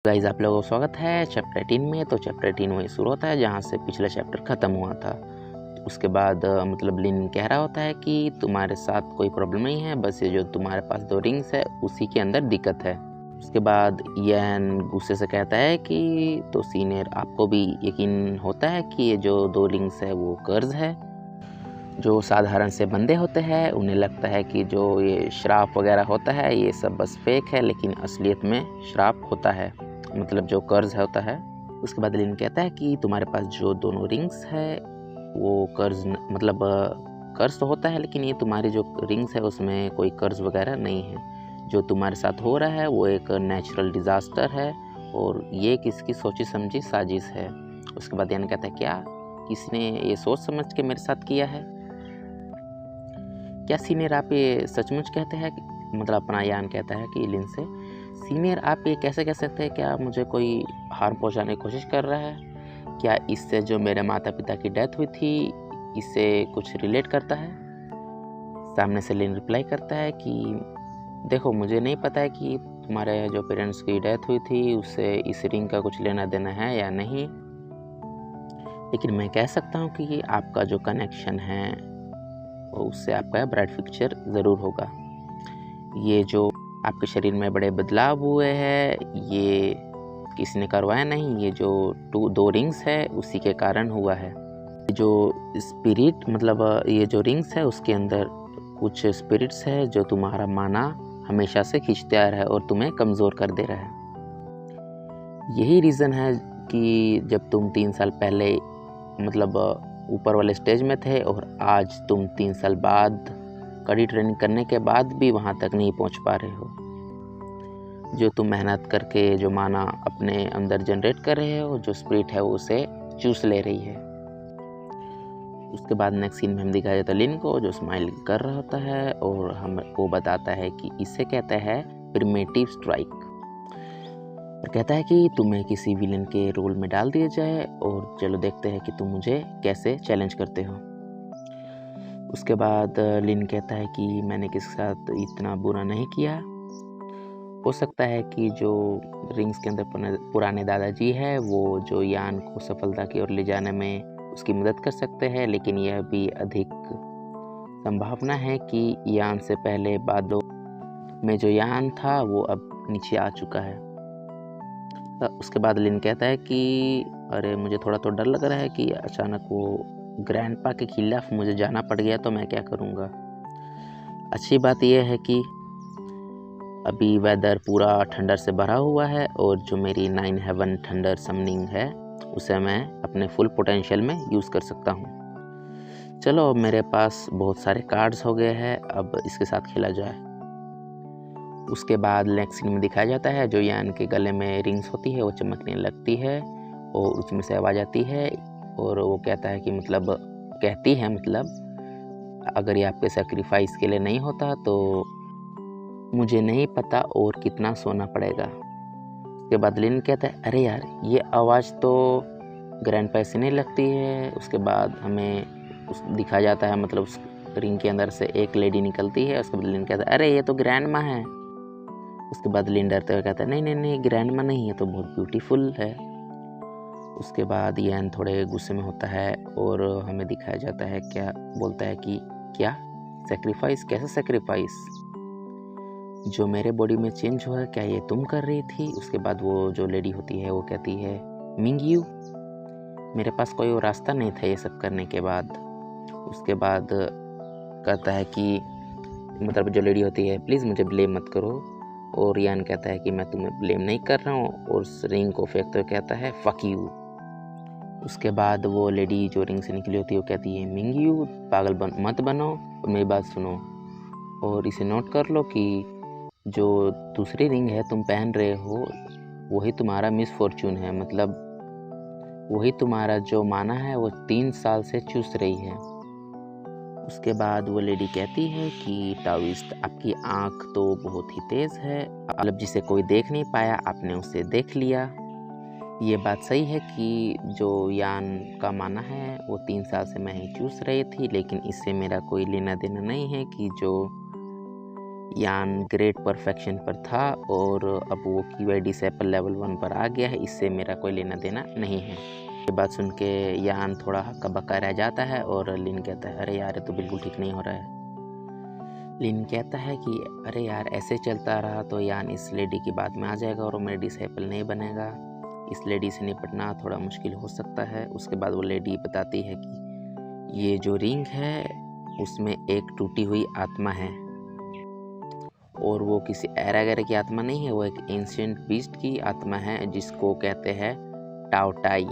Guys, आप लोगों को स्वागत है चैप्टर 18 में। तो चैप्टर 18 वहीं शुरू होता है जहाँ से पिछला चैप्टर ख़त्म हुआ था। उसके बाद मतलब लिन कह रहा होता है कि तुम्हारे साथ कोई प्रॉब्लम नहीं है, बस ये जो तुम्हारे पास 2 रिंग्स है उसी के अंदर दिक्कत है। उसके बाद यन गुस्से से कहता है कि तो सीनियर, आपको भी यकीन होता है कि ये जो 2 रिंग्स है वो कर्ज है। जो साधारण से बंदे होते हैं उन्हें लगता है कि जो ये श्राप वगैरह होता है ये सब बस फेक है, लेकिन असलियत में श्राप होता है, मतलब जो कर्ज होता है। उसके बाद लिन कहता है कि तुम्हारे पास जो दोनों रिंग्स है वो कर्ज मतलब कर्ज तो होता है, लेकिन ये तुम्हारी जो रिंग्स है उसमें कोई कर्ज वगैरह नहीं है। जो तुम्हारे साथ हो रहा है वो एक नेचुरल डिज़ास्टर है और ये किसकी सोची समझी साजिश है। उसके बाद यान कहता है, क्या किसी ने ये सोच समझ के मेरे साथ किया है? क्या सीनियर आप ये सचमुच कहते हैं? मतलब अपना यान कहता है कि लिन से, सीनियर आप ये कैसे कह सकते हैं? क्या मुझे कोई हार्म पहुंचाने की कोशिश कर रहा है? क्या इससे जो मेरे माता पिता की डेथ हुई थी इससे कुछ रिलेट करता है? सामने से लिन रिप्लाई करता है कि देखो, मुझे नहीं पता है कि तुम्हारे जो पेरेंट्स की डेथ हुई थी उससे इस रिंग का कुछ लेना देना है या नहीं, लेकिन मैं कह सकता हूँ कि आपका जो कनेक्शन है उससे आपका ब्राइट फ्यूचर ज़रूर होगा। ये जो आपके शरीर में बड़े बदलाव हुए हैं ये किसी ने करवाया नहीं, ये जो 2 रिंग्स है उसी के कारण हुआ है। जो स्पिरिट मतलब ये जो रिंग्स है उसके अंदर कुछ स्पिरिट्स है जो तुम्हारा माना हमेशा से खींचते आ रहा है और तुम्हें कमज़ोर कर दे रहा है। यही रीज़न है कि जब तुम 3 साल पहले मतलब ऊपर वाले स्टेज में थे और आज तुम 3 साल बाद कड़ी ट्रेनिंग करने के बाद भी वहाँ तक नहीं पहुँच पा रहे हो। जो तुम मेहनत करके जो माना अपने अंदर जनरेट कर रहे हो, जो स्पिरिट है वो उसे चूस ले रही है। उसके बाद नेक्स्ट सीन में हम दिखाया जाता है लिन को जो स्माइल कर रहा होता है और हम वो बताता है कि इसे कहते हैं प्रिमेटिव स्ट्राइक। और कहता है कि तुम्हें किसी विलन के रोल में डाल दिया जाए और चलो देखते हैं कि तुम मुझे कैसे चैलेंज करते हो। उसके बाद लिन कहता है कि मैंने किसी के साथ इतना बुरा नहीं किया। हो सकता है कि जो रिंग्स के अंदर पुराने दादाजी है वो जो यान को सफलता की ओर ले जाने में उसकी मदद कर सकते हैं, लेकिन यह भी अधिक संभावना है कि यान से पहले बादलों में जो यान था वो अब नीचे आ चुका है। उसके बाद लिन कहता है कि अरे मुझे थोड़ा तो डर लग रहा है कि अचानक वो ग्रैंडपा के खिलाफ मुझे जाना पड़ गया तो मैं क्या करूँगा। अच्छी बात यह है कि अभी वेदर पूरा ठंडर से भरा हुआ है और जो मेरी 9 हेवन थंडर समनिंग है उसे मैं अपने फुल पोटेंशियल में यूज़ कर सकता हूँ। चलो, अब मेरे पास बहुत सारे कार्ड्स हो गए हैं, अब इसके साथ खेला जाए। उसके बाद नेक्स्ट सीन में दिखाया जाता है जो यान के गले में रिंग्स होती है वो चमकने लगती है और उसमें से आवाज़ आती है और वो कहता है कि कहती है अगर ये आपके सेक्रीफाइस के लिए नहीं होता तो मुझे नहीं पता और कितना सोना पड़ेगा। उसके बाद लिन कहता है, अरे यार ये आवाज़ तो ग्रैंडपा से नहीं लगती है। उसके बाद हमें दिखाया जाता है उस रिंग के अंदर से एक लेडी निकलती है। उसके बाद लिन कहता है, अरे ये तो ग्रैंडमा है। उसके बाद लिन डरते हुए कहता है, नहीं नहीं नहीं, ग्रैंडमा नहीं है तो बहुत ब्यूटीफुल है। उसके बाद यान थोड़े गुस्से में होता है और हमें दिखाया जाता है क्या बोलता है कि क्या सेक्रीफाइस, कैसे सेक्रीफाइस? जो मेरे बॉडी में चेंज हुआ क्या ये तुम कर रही थी? उसके बाद वो जो लेडी होती है वो कहती है, मिंगयू, मेरे पास कोई और रास्ता नहीं था ये सब करने के बाद। उसके बाद कहता है कि जो लेडी होती है, प्लीज़ मुझे ब्लेम मत करो। और यान कहता है कि मैं तुम्हें ब्लेम नहीं कर रहा हूँ और उस रिंग को फेंकते हुए कहता है, फक यू। उसके बाद वो लेडी जो रिंग से निकली होती है वो कहती है, मिंगयू पागल मत बनो और मेरी बात सुनो और इसे नोट कर लो कि जो दूसरी रिंग है तुम पहन रहे हो वही तुम्हारा मिसफॉर्चून है, वही तुम्हारा जो माना है वो 3 साल से चूस रही है। उसके बाद वो लेडी कहती है कि ताओइस्ट, आपकी आँख तो बहुत ही तेज़ है, जिसे कोई देख नहीं पाया आपने उसे देख लिया। ये बात सही है कि जो यान का माना है वो 3 साल से मैं ही चूस रही थी, लेकिन इससे मेरा कोई लेना देना नहीं है कि जो यान ग्रेट परफेक्शन पर था और अब वो QI डिसेबल लेवल 1 पर आ गया है, इससे मेरा कोई लेना देना नहीं है। ये बात सुन के यान थोड़ा हक्का बक्का रह जाता है और लिन कहता है अरे यार ये तो बिल्कुल ठीक नहीं हो रहा है। लिन कहता है कि अरे यार ऐसे चलता रहा तो यान इस लेडी की बात में आ जाएगा और वो मेरा डिसेबल नहीं बनेगा, इस लेडी से निपटना थोड़ा मुश्किल हो सकता है। उसके बाद वो लेडी बताती है कि ये जो रिंग है उसमें एक टूटी हुई आत्मा है और वो किसी एरागैरा की आत्मा नहीं है, वो एक एंशिएंट बीस्ट की आत्मा है जिसको कहते हैं टाओटाई।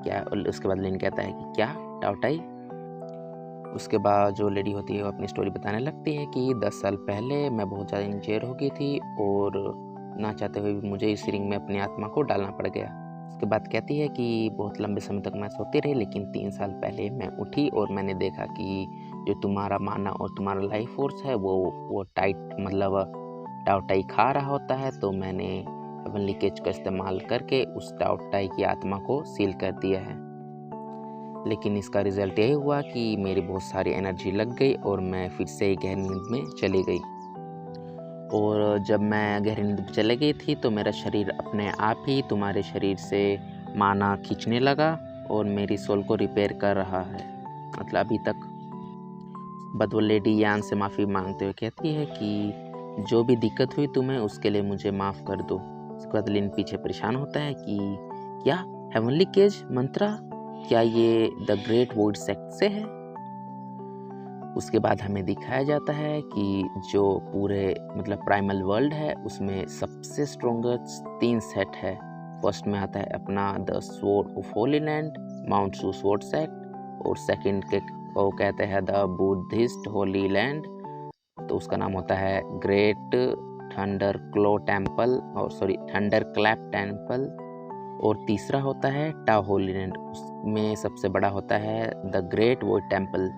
क्या? उसके बाद लिन कहता है कि क्या टाओटाई? उसके बाद जो लेडी होती है वो अपनी स्टोरी बताने लगती है कि 10 साल पहले मैं बहुत ज़्यादा इंजेर हो गई थी और ना चाहते हुए भी मुझे इस रिंग में अपनी आत्मा को डालना पड़ गया। उसके बाद कहती है कि बहुत लंबे समय तक मैं सोती रही, लेकिन 3 साल पहले मैं उठी और मैंने देखा कि जो तुम्हारा माना और तुम्हारा लाइफ फोर्स है वो टाइट मतलब टाओटाई खा रहा होता है। तो मैंने हेवनली केज का इस्तेमाल करके उस टाओटाई की आत्मा को सील कर दिया है, लेकिन इसका रिज़ल्ट यही हुआ कि मेरी बहुत सारी एनर्जी लग गई और मैं फिर से गहरी नींद में चली गई। और जब मैं गहरी नींद में चली गई थी तो मेरा शरीर अपने आप ही तुम्हारे शरीर से माना खींचने लगा और मेरी सोल को रिपेयर कर रहा है, मतलब अभी तक। बट वो लेडी यान से माफ़ी मांगते हुए कहती है कि जो भी दिक्कत हुई तुम्हें उसके लिए मुझे माफ़ कर दो। उसके बाद लिन पीछे परेशान होता है कि क्या हेवनली केज मंत्रा, क्या ये द ग्रेट वुड सेक्ट से है? उसके बाद हमें दिखाया जाता है कि जो पूरे मतलब प्राइमल वर्ल्ड है उसमें सबसे स्ट्रॉन्गेस्ट 3 सेट है। फर्स्ट में आता है अपना the sword of holy land mount सू स्वॉर्ड सेक्ट, और सेकंड के वो कहते हैं द बुद्धिस्ट होली लैंड, तो उसका नाम होता है ग्रेट थंडर क्लो टेम्पल और थंडर क्लैप टेम्पल, और तीसरा होता है टाओ होली लैंड, उसमें सबसे बड़ा होता है द ग्रेट वुड टेम्पल।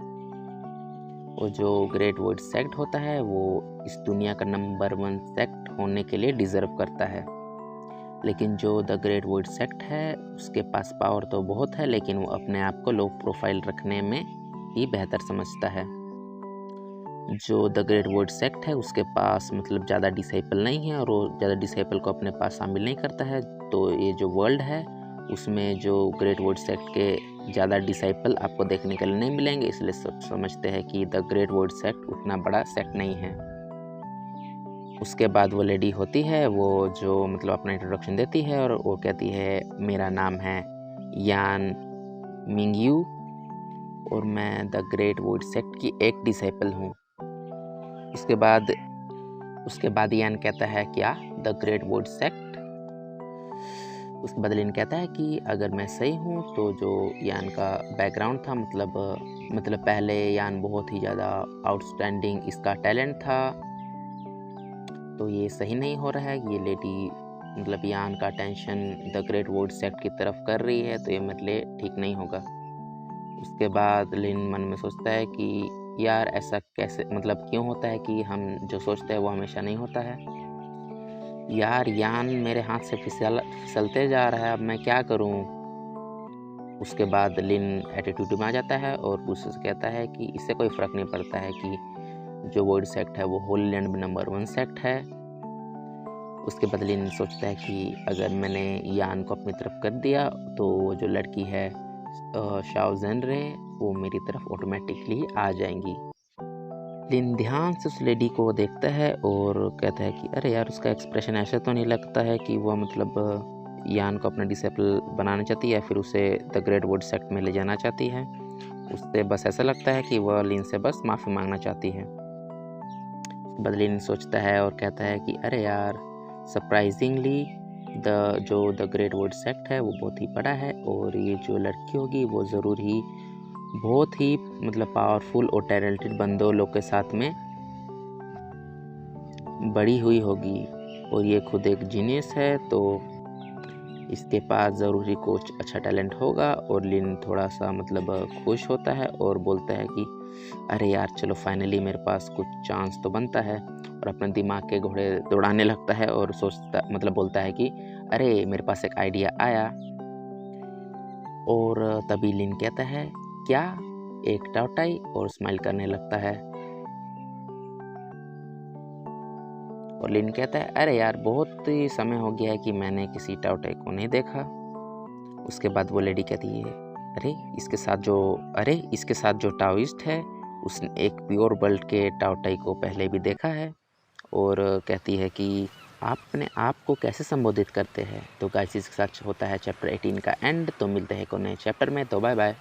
और जो ग्रेट वुड सेक्ट होता है वो इस दुनिया का नंबर 1 सेक्ट होने के लिए डिज़र्व करता है, लेकिन जो द ग्रेट वुड सेक्ट है उसके पास पावर तो बहुत है, लेकिन वो अपने आप को लो प्रोफाइल रखने में ही बेहतर समझता है। जो द ग्रेट वुड सेक्ट है उसके पास मतलब ज़्यादा डिसेबल नहीं है और वो ज़्यादा डिसेबल को अपने पास शामिल नहीं करता है। तो ये जो वर्ल्ड है उसमें जो ग्रेट वुड सेक्ट के ज़्यादा डिसेबल आपको देखने के लिए नहीं मिलेंगे, इसलिए सब समझते हैं कि द ग्रेट वुड सेक्ट उतना बड़ा सेक्ट नहीं है। उसके बाद वो लेडी होती है वो जो मतलब अपना इंट्रोडक्शन देती है और वो कहती है मेरा नाम है यान मिंगयू और मैं द ग्रेट वुड सेक्ट की एक डिसेबल हूँ। उसके बाद यान कहता है क्या द ग्रेट वुड सेक्ट? उसके बाद लिन कहता है कि अगर मैं सही हूँ तो जो यान का बैकग्राउंड था मतलब पहले यान बहुत ही ज़्यादा आउटस्टैंडिंग इसका टैलेंट था, तो ये सही नहीं हो रहा है। ये लेडी मतलब यान का attention the great would sect की तरफ कर रही है, तो ये मेरे लिए ठीक नहीं होगा। उसके बाद लिन मन में सोचता है कि यार ऐसा कैसे, मतलब क्यों होता है कि हम जो सोचते हैं वो हमेशा नहीं होता है। यार यान मेरे हाथ से फिसलते जा रहा है, अब मैं क्या करूं? उसके बाद लिन एटीट्यूड में आ जाता है और उससे कहता है कि इससे कोई फ़र्क नहीं पड़ता है कि जो वर्ड सेक्ट है वो होली लैंड में नंबर 1 सेक्ट है। उसके बाद लिन सोचता है कि अगर मैंने यान को अपनी तरफ कर दिया तो वो जो लड़की है शाओ ज़ेनरे वो मेरी तरफ ऑटोमेटिकली आ जाएंगी। लिन ध्यान से उस लेडी को देखता है और कहता है कि अरे यार उसका एक्सप्रेशन ऐसा तो नहीं लगता है कि वह मतलब यान को अपना डिसेबल बनाना चाहती है या फिर उसे द ग्रेट वुड सेक्ट में ले जाना चाहती है। उससे बस ऐसा लगता है कि वह लिन से बस माफ़ी मांगना चाहती है। बाद लिन सोचता है और कहता है कि अरे यार surprisingly the great would sect है वो बहुत ही बड़ा है और ये जो लड़की होगी वो ज़रूर ही बहुत ही मतलब पावरफुल और टैलेंटेड बंदों लोग के साथ में बड़ी हुई होगी और ये खुद एक जीनियस है, तो इसके पास ज़रूर ही कुछ अच्छा टैलेंट होगा। और लिन थोड़ा सा मतलब खुश होता है और बोलता है कि अरे यार चलो फाइनली मेरे पास कुछ चांस तो बनता है, और अपने दिमाग के घोड़े दौड़ाने लगता है और बोलता है कि अरे मेरे पास एक आइडिया आया। और तभी लिन कहता है क्या, एक टाउटाई, और स्माइल करने लगता है। और लिन कहता है अरे यार बहुत ही समय हो गया है कि मैंने किसी टाउटाई को नहीं देखा। उसके बाद वो लेडी कहती है अरे इसके साथ जो टाओइस्ट है उसने एक प्योर वर्ल्ड के टाउटाई को पहले भी देखा है। और कहती है कि आप अपने आप को कैसे संबोधित करते हैं। तो गाइस इसके साथ होता है चैप्टर 18 का एंड। तो मिलते हैं एक और नए चैप्टर में। तो बाय बाय।